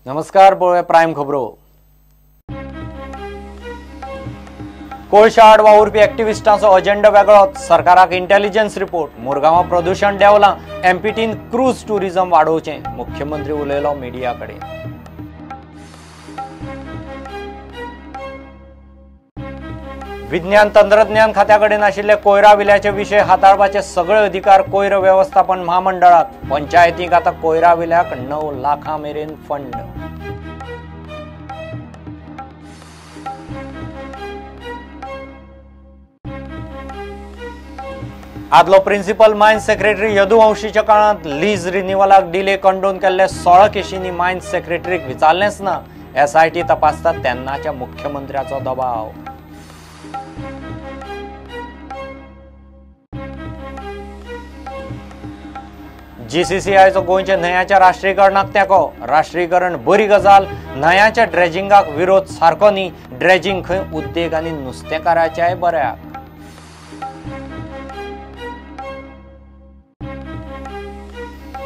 नमस्कार, पळोवया प्रायम खबरो। कोळशा आड वावुरपी एक्टिविस्टांचो अजेंडा वेगळोच, सरकाराक इंटेलिजन्स रिपोर्ट। मुरगांवां प्रदूषण देंवलां, एमपीटीन क्रूज टुरिझम वाडोवचें, मुख्यमंत्री उलयलो मिडिया कडेन। विज्ञान तंत्रज्ञान खात्या कडेन आशिल्ले कोयरा विल्याचे विशय हाताळपाचे सगळे अधिकार कोयर वेवस्थापन महामंडळाक। पंचायतीक आतां कोयरा विल्याक 9 लाखां मेरेन फंड। आदलो प्रिन्सिपल मायन्स सेक्रेटरी यदुवंशीच्या काळात लीज रिन्युअलाक डिले कंडोन केल्ले 16 केशींनी मायन्स सेक्रेटरीक विचारलेंच ना। एसआयटी तपासतात तेन्नाच्या मुख्यमंत्र्याचो दबाव। जीसीसीआयचो गोंयच्या न्हंयाच्या राष्ट्रीयकरणाक तेंको। राष्ट्रीयकरण बरी गजाल, न्हंयाच्या ड्रेजिंगाक विरोध सारको न्ही। ड्रेजिंग खंय उद्देग आनी नुस्तेकाराच्याय बऱ्याक।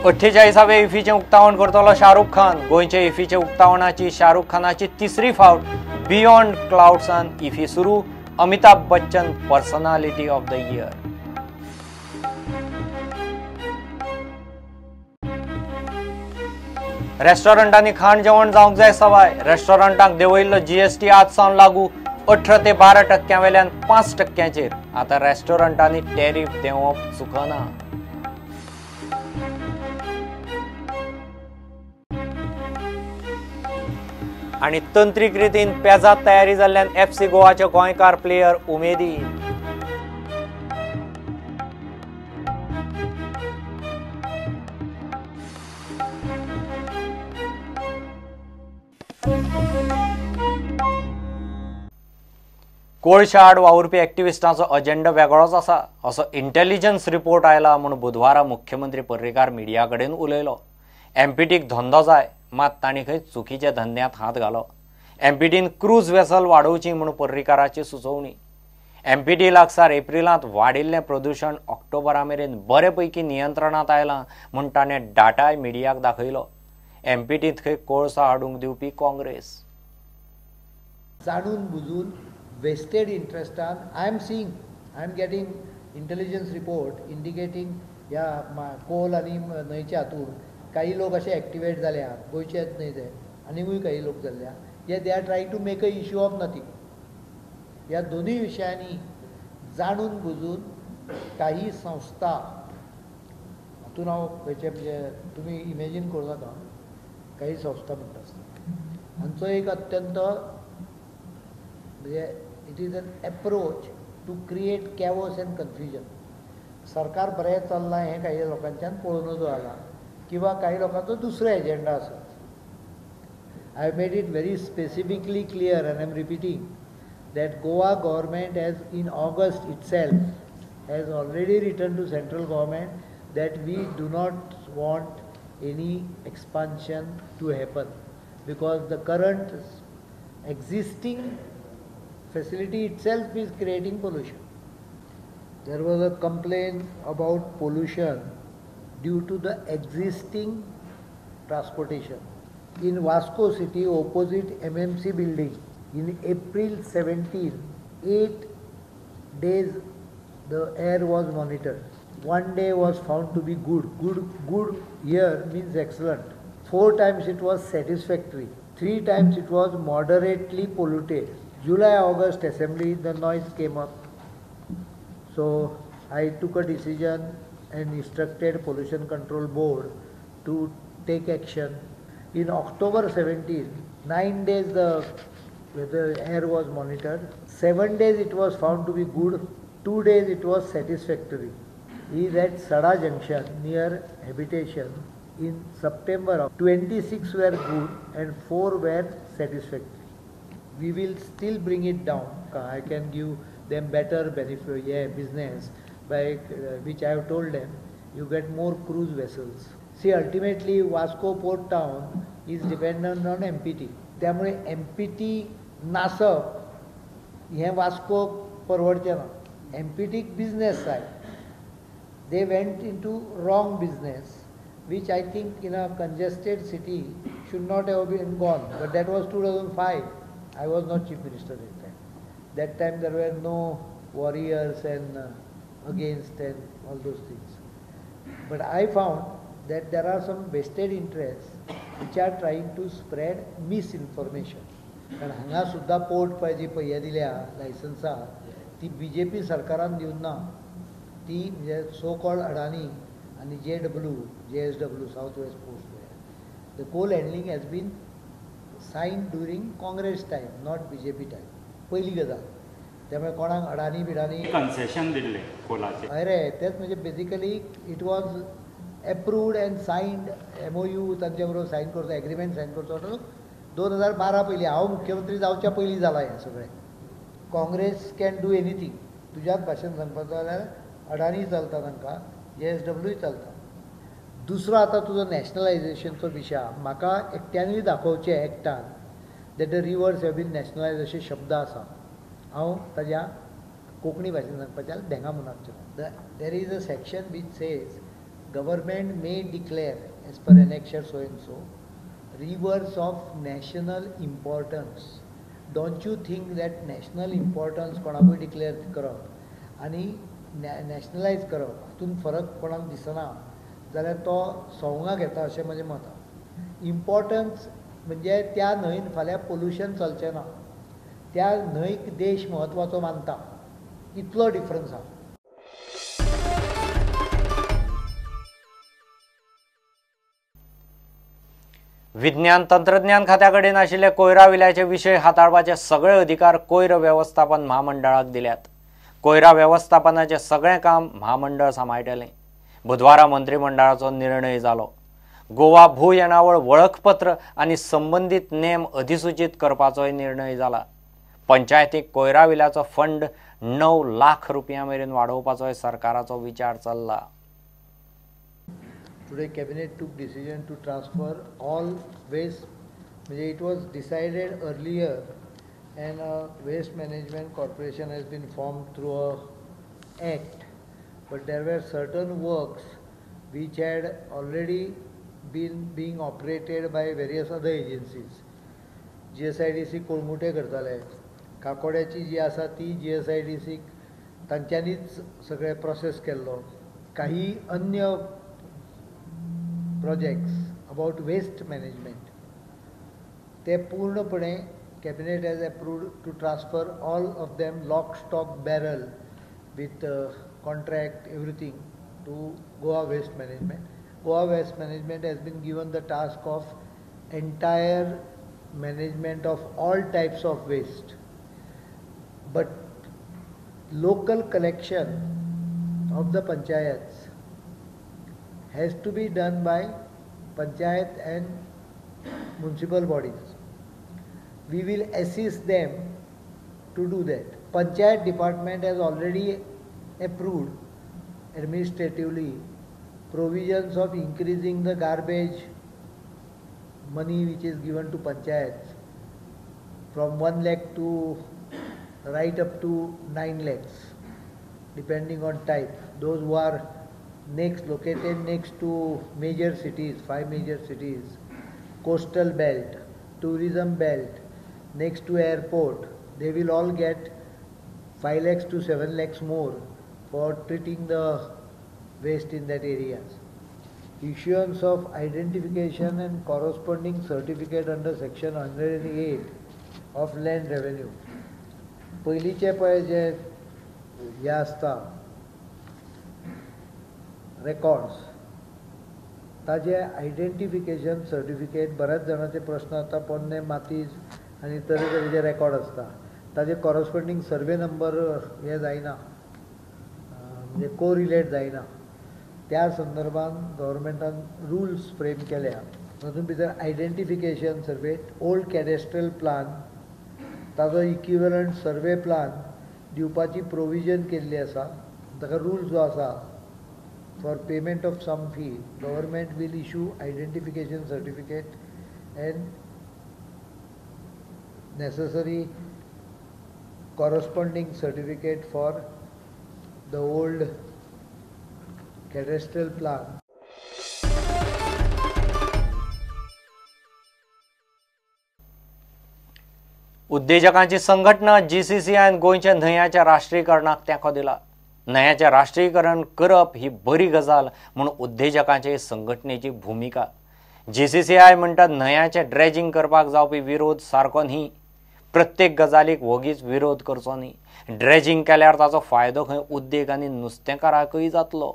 अठ्ठेचाळीसावे इफ्फीचें उक्तावण करतलो शाहरुख खान। गोंयचे इफ्फीचे उक्तावणाची शाहरुख खानाची तिसरी फावट। बियॉन्ड क्लाउड्सान इफ्फी सुरू। Amitabh Bachchan personality of the year. रेस्टॉरंटांनी खाण जेवण जावंक जाय सवाय। रेस्टॉरंटांक देंवयल्लो जीएसटी आज सावन लागू। 18 ते 12% वेल्यान 5%चेर। आतां रेस्टॉरंटांनी टॅरिफ देंवप चुकना। आनी तंत्रीक रितीन पेजात तयारी जाल्ल्यान एफसी गोवाचे गोंयकार प्लेयर उमेदीर। कोळशा आड वावुरपी एक्टिविस्टांचो अजेंडा वेगळोच आसा असो इंटेलिजन्स रिपोर्ट आयला म्हूण बुधवारा मुख्यमंत्री पर्रीकार मिडिया कडेन उलयलो। एमपीटीक धंदो जाय, मात तांणी खंय चुकीच्या धंद्यांत हात घालो। एमपीटीन क्रूज वेसल वाडोवची म्हूण पर्रीकाराची सुचोवणी। एमपीटी लागसार एप्रिलांत वाडिल्लें प्रदूषण ऑक्टोबरा मेरेन बरे पैकी नियंत्रणांत आयलां म्हूण ताणें डाटाय मिडियाक दाखयलो। एमपीटींत खंय कोळसो हाडूंक दिवपी काँग्रेस। जाणून बुजून vested interest on I am getting intelligence report indicating या कोल आणि न्हंयच्या हातून काही लोक असे एक्टिवेट जाल्या गोंयचेच न्हय ते आनीकूय काही लोक जाल्ल्या हे they are trying to make a issue of nothing. ह्या दोनूय विशयांनी जाणून बुजून काही संस्था हातून हांव खंयचे म्हणजे तुमी इमेजीन करूं नाका काही संस्था म्हणटा आसतना हांचो एक अत्यंत म्हणजे it is an approach to create chaos and confusion. सरकार बरें चल्लां हें काही लोकांच्यान पळोवनूच आला किंवा काही लोकांचो दुसरो एजेंडा आसत। I made it very specifically clear end I am repeating that Goa government has in August itself has already written to central government that we do not want any expansion to happen because the current existing facility itself is creating pollution. There was a complaint about pollution due to the existing transportation. In Vasco city opposite MMC building in April 17, 8 days the air was monitored. 1 day was found to be good. Good here means excellent. 4 times it was satisfactory. 3 times it was moderately polluted. July, August assembly, the noise came up. So I took a decision and instructed Pollution Control Board to take action. In October 17, 9 days the air was monitored. 7 days it was found to be good. 2 days it was satisfactory. Is at Sada Junction near habitation. In September, 26 were good and 4 were satisfactory. We will still bring it down. I can give them better benefit, business by which I have told them you get more cruise vessels. See, ultimately Vasco Port Town is dependent on MPT. त्यामुळे MPT नासप हे वास्को परवडचें ना. MPT business side. They went into wrong business, which I think in a congested city should not have been gone. But that was 2005. I was not Chief Minister at that time. That time there were no warriors and against and all those things. But I found that there are some vested interests which are trying to spread misinformation. कारण हांगा सुद्दां port पळय जी पय्ये दिल्या लायसन्सां ती BJP सरकारान दिवन ना. ती म्हणजे सो कॉल्ड अडानी आणि JSW south west port the coal handling has been signed during Congress time not BJP time. पयली गजाल. त्यामुळे कोणाक अडानी बिडानी कन्सेशन दिल्ले कोलाचे हय रे तेच म्हणजे basically it was approved and signed MOU तांचे बरोबर सायन करचो एग्रीमेंट सायन करचो 2012 पयलीं हांव मुख्यमंत्री जावच्या पयलीं जालां हें सगळें. Congress can do anything. तुज्याच भाशेन सांगपाचो जाल्यार अडानी चलता तांकां JSW चलता. दुसरो आतां तुजो नॅशनलायजेशनचो विशय म्हाका एकट्यानूय दाखोवचें एक्टान that the rivers have been nationalise अशे शब्द आसा. हांव ताज्या कोंकणी भाशेन सांगपाचें जाल्यार धेंगा मुनाक there is a section which says government may declare as per annexure so and so rivers of national importance. Don't you think that national importance कोणाकूय डिक्लेअर करप आनी नॅशनलायज करप हातून फरक कोणाक दिसना जाल्यार तो सवंगाक येता अशें म्हजें मत आसा. इम्पॉर्टन्स म्हणजे त्या न्हंयन फाल्यां पोल्युशन चलचें ना. त्या न्हंयक देश म्हत्वाचो मानता इतलो डिफरन्स आसा. विज्ञान तंत्रज्ञान खात्या कडेन आशिल्ले कोयरा विल्याचे विशय हाताळपाचे सगळे अधिकार कोयर वेवस्थापन महामंडळाक दिल्यात. कोयरा वेवस्थापनाचे सगळें काम महामंडळ सांबाळटलें. बुधवारा मंत्रिमंडळाचो निर्णय जालो. गोवा भू येणावळ वळखपत्र आनी संबंधीत नेम अधिसूचित करपाचोय निर्णय जाला. पंचायतीक कोयरा विल्याचो फंड 9 लाख रुपया मेरेन वाडोवपाचोय सरकाराचो विचार चल्ला. Today cabinet took decision to transfer all waste. It was decided earlier and a waste management corporation has been formed through a act, but there were certain works which had already been being operated by various other agencies. GSIDC कोळमुटे करताले. काकोड्याची जी आसा ती GSIDC तांच्यांनीच सगळे process केल्लो. काही अन्य projects about waste management they पूर्णपणे cabinet has approved to transfer all of them lock stock barrel with contract everything to Goa Waste Management. Goa Waste Management has been given the task of entire management of all types of waste, but local collection of the panchayats has to be done by panchayat and municipal bodies. We will assist them to do that. Panchayat department has already approved administratively provisions of increasing the garbage money which is given to panchayats from 1 lakh to right up to 9 lakhs depending on type. Those who are located next to major cities, 5 major cities, coastal belt, tourism belt, next to airport, they will all get 5 lakhs to 7 lakhs more for treating the waste in that areas. Issuance of identification and corresponding certificate under section 108 of land revenue. पयलींचे पळय जे हे आसता records ताजे identification certificate बऱ्याच जाणांचे प्रश्न आता पोन्ने मातीज आनी तरेतरेचे रेकॉर्ड आसता ताजे कॉरस्पॉन्डिंग सर्वे नंबर हे जायना म्हणजे कोरिलेट जायना. त्या संदर्भान गव्हर्मेंटान रुल्स फ्रेम केल्या. तातूंत भितर आयडेंटिफिकेशन सर्वे, ओल्ड कॅडेस्ट्रल प्लान, ताजो इक्विवलंट सर्वे प्लान दिवपाची प्रोविजन केल्ली आसा. ताका रूल जो आसा for payment of some fee, government will issue identification certificate and necessary corresponding certificate for the old cadastral plan. उद्देजकांची संघटना GCCIन गोंयच्या न्हंयाच्या राष्ट्रीयकरणाक तेंको दिला. न्हंयाचें राष्ट्रीयकरण करप ही बरी गजाल म्हूण उद्देजकांचे संघटनेची भूमिका. GCCI म्हणटा न्हंयाचें ड्रेजिंग करपाक जावपी विरोध सारको न्ही. प्रत्येक गजालीक वोगीच विरोध करचो न्ही. ड्रेजिंग केल्यार ताचो फायदो खंय उद्देग आनी नुस्तेंकारांकय जातलो.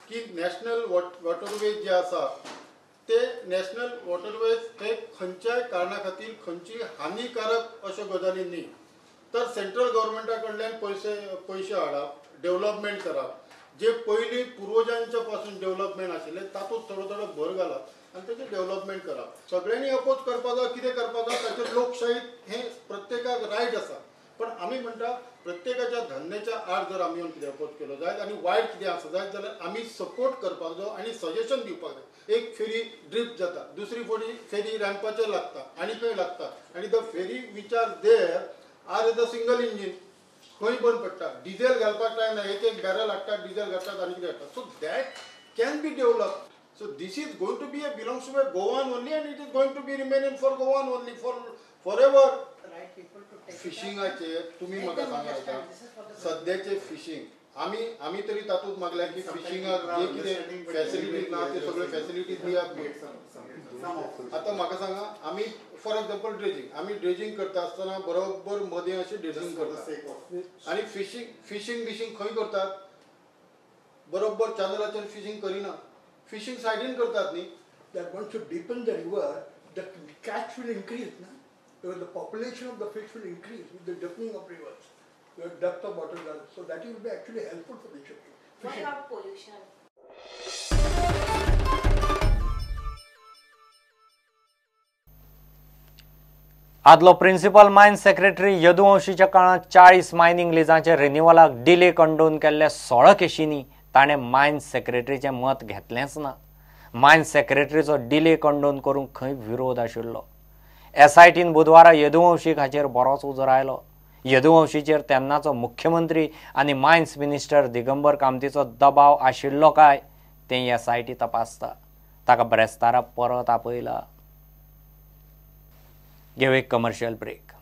की नॅशनल वॉटरवेज जे आसा ते नॅशनल वॉटरवेज हे खंयच्याय कारणा खातीर खंयची हानिकारक अश्यो गजाली न्ही. तर सेंट्रल गव्हर्मेंटा कडल्यान पयशे हाडप, डेव्हलपमेंट करप, जे पयलीं पुर्वजांच्या पासून डेव्हलपमेंट आशिल्ले तातूंत थोडो थोडो भर घालप आनी तेजें डेव्हलपमेंट करप. सगळ्यांनी अपोज करपाक जाय, कितें करपाक जाय ताचेर लोकशाहीत हें प्रत्येकाक रायट आसा. पण आमी म्हणटा प्रत्येकाच्या धंद्याच्या आड जर आमी कितें अपोज केलो जायत आनी वायट कितें आसा जायत जाल्यार आमी सपोर्ट करपाक जाय आनी सजेशन दिवपाक जाय. एक फेरी ड्रिप जाता, दुसरी फेरी रॅम्पाचेर लागता आनी खंय लागता आनी the ferry which are there are the single engine खंय बंद पडटा. डिझेल घालपाक टायम ना, एक बॅरल हाडटात, डिझेल घालतात आनी कितें हाडटात. So that can be develop. So this is going to be belongs to a Goan only and it is going to be remaining for Goan only for forever. फिशिंगाचे तुम्ही म्हाका सांगात सद्याचे फिशिंग आमी तरी तातूंत मागल्या की फिशिंगाक जे कितें फॅसिलिटीज ना ते सगळे फॅसिलिटीज दियात. आतां म्हाका सांगा, आमी फॉर एग्जांपल आमी ड्रेजिंग करता आसतना बरोबर मदें अशें ड्रेजिंग करता आनी फिशिंग खंय करतात, बरोबर चॅनलाचेर फिशिंग करिना, फिशिंग सायडीन करतात न्ही. That once you deepen the river, the catch will increase, na? Because the population of the fish will increase with the deepening of rivers, the depth of water does. So that will be actually helpful for the fishing. What about pollution? आदलो principal mines secretary यदुवंशीच्या काळात 40 mining लिजांचे रिन्युअलाक delay condone केल्ल्या 16 केशींनी ताणें mines सेक्रेटरीचें मत घेतलेंच ना. Mines सेक्रेटरीचो delay condone करूंक खंय विरोध आशिल्लो. SITन बुधवारा यदुवंशीक हाचेर बरोच उजो आयलो. यदुवंशीचेर तेन्नाचो मुख्यमंत्री आनी मायन्स मिनिस्टर दिगंबर कामतीचो दबाव आशिल्लो काय तें SIT तपासता. ताका ब्रेस्तारा परत आपयला. घेऊ एक कमर्शियल ब्रेक.